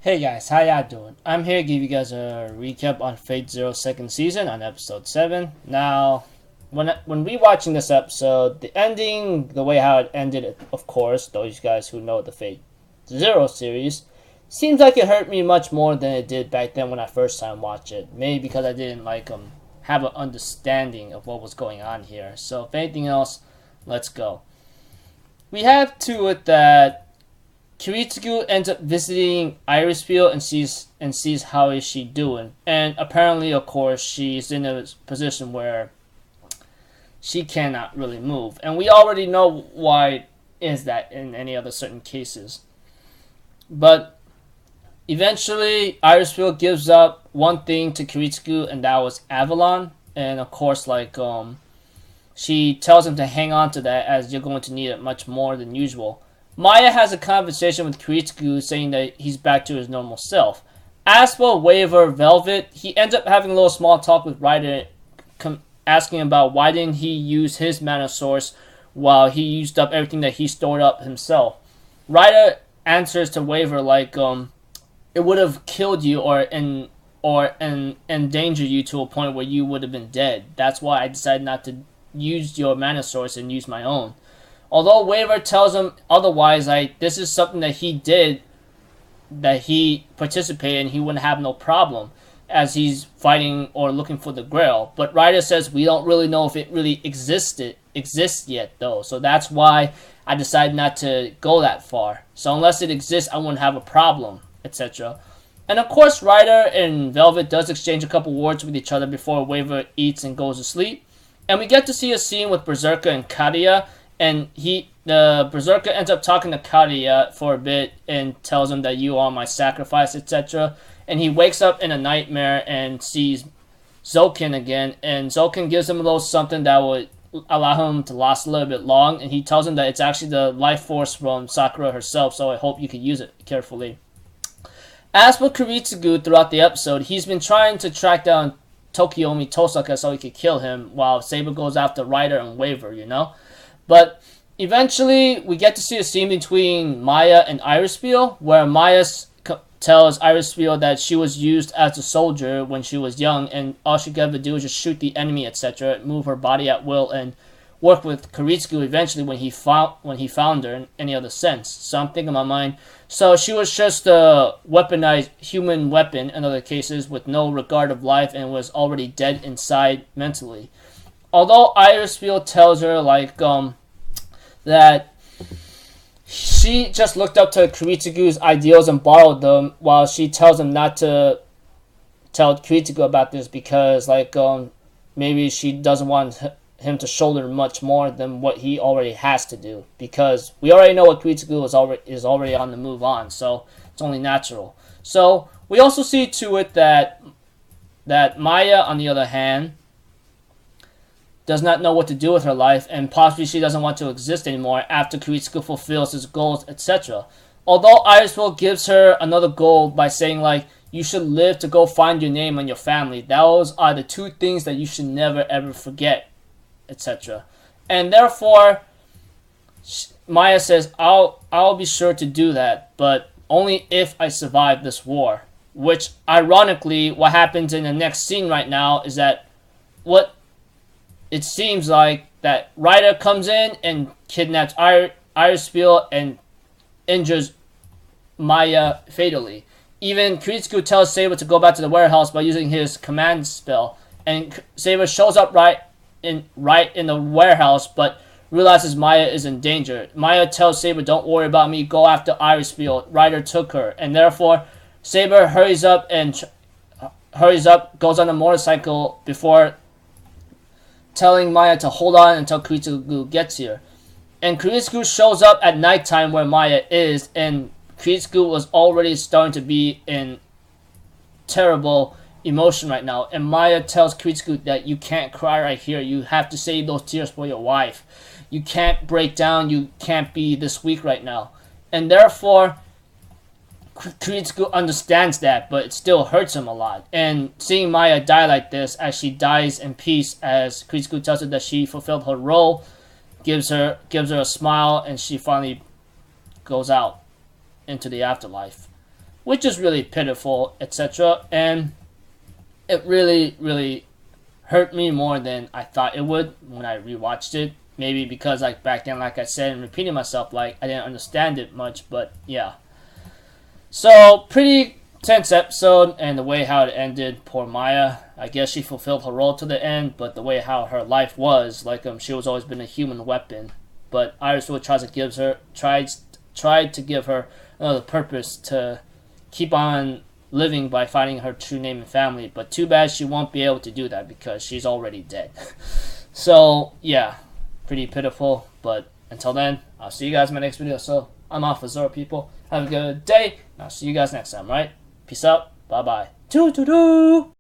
Hey guys, how y'all doing? I'm here to give you guys a recap on Fate Zero second season on episode 7. Now, when rewatching this episode, the ending, the way how it ended, of course, those guys who know the Fate Zero series, seems like it hurt me much more than it did back then when I first time watched it. Maybe because I didn't have an understanding of what was going on here. So if anything else, let's go. We have to it that Kiritsugu ends up visiting Irisfield and sees how is she doing. And apparently, of course, she's in a position where she cannot really move. And we already know why is that in any other certain cases. But eventually, Irisfield gives up one thing to Kiritsugu, and that was Avalon. And of course, she tells him to hang on to that as you're going to need it much more than usual. Maya has a conversation with Kiritsugu saying that he's back to his normal self. As for Waver Velvet, he ends up having a little small talk with Ryder, asking about why didn't he use his mana source while he used up everything that he stored up himself. Ryder answers to Waver it would have killed you or endangered you to a point where you would have been dead. That's why I decided not to use your mana source and use my own. Although Waver tells him otherwise, this is something that he did, that he participated in, he wouldn't have no problem as he's fighting or looking for the Grail. But Ryder says we don't really know if it really exists yet though. So that's why I decided not to go that far. So unless it exists, I wouldn't have a problem, etc. And of course, Ryder and Velvet does exchange a couple words with each other before Waver eats and goes to sleep. And we get to see a scene with Berserker and Kadia. And the Berserker ends up talking to Kadia for a bit and tells him that you are my sacrifice, etc. And he wakes up in a nightmare and sees Zoken again. And Zoken gives him a little something that would allow him to last a little bit long. And he tells him that it's actually the life force from Sakura herself, so I hope you can use it carefully. As for Kiritsugu throughout the episode, he's been trying to track down Tokiomi Tosaka so he could kill him while Saber goes after Ryder and Waver, But eventually, we get to see a scene between Maya and Irisfield, where Maya tells Irisfield that she was used as a soldier when she was young, and all she could ever do is just shoot the enemy, etc., move her body at will, and work with Kiritsugu eventually when he found her in any other sense. So I'm thinking in my mind, so she was just a weaponized human weapon in other cases with no regard of life and was already dead inside mentally. Although Irisfield tells her that she just looked up to Kiritsugu's ideals and borrowed them, while she tells him not to tell Kiritsugu about this because maybe she doesn't want him to shoulder much more than what he already has to do, because we already know what Kiritsugu is already on the move on, so it's only natural. So we also see to it that Maya, on the other hand, does not know what to do with her life, and possibly she doesn't want to exist anymore after Kiritsugu fulfills his goals, etc. Although Irisfield gives her another goal by saying you should live to go find your name and your family. Those are the two things that you should never ever forget, etc. And therefore, Maya says, I'll be sure to do that, but only if I survive this war. Which, ironically, what happens in the next scene right now is that what it seems like that Ryder comes in and kidnaps Irisfield and injures Maya fatally. Even Kiritsugu tells Saber to go back to the warehouse by using his command spell, and Saber shows up right in the warehouse, but realizes Maya is in danger. Maya tells Saber, "Don't worry about me. Go after Irisfield. Ryder took her," and therefore Saber hurries up, goes on a motorcycle before telling Maya to hold on until Kiritsugu gets here. And Kiritsugu shows up at nighttime where Maya is, and Kiritsugu was already starting to be in terrible emotion right now. And Maya tells Kiritsugu that you can't cry right here. You have to save those tears for your wife. You can't break down. You can't be this weak right now. And therefore, Kiritsugu understands that, but it still hurts him a lot. And seeing Maya die like this, as she dies in peace, as Kiritsugu tells her that she fulfilled her role, gives her a smile, and she finally goes out into the afterlife. which is really pitiful, etc. And it really, really hurt me more than I thought it would when I rewatched it. Maybe because like back then, like I said, and repeating myself, like I didn't understand it much, but yeah. So pretty tense episode, and the way how it ended, poor Maya. I guess she fulfilled her role to the end, but the way how her life was, like she was always been a human weapon. But Iris really tried to give her another purpose to keep on living by finding her true name and family. But too bad she won't be able to do that because she's already dead. So yeah, pretty pitiful. But until then, I'll see you guys in my next video. So I'm off for Zoro, people. Have a good day. And I'll see you guys next time, right? Peace out. Bye bye. Doo doo doo.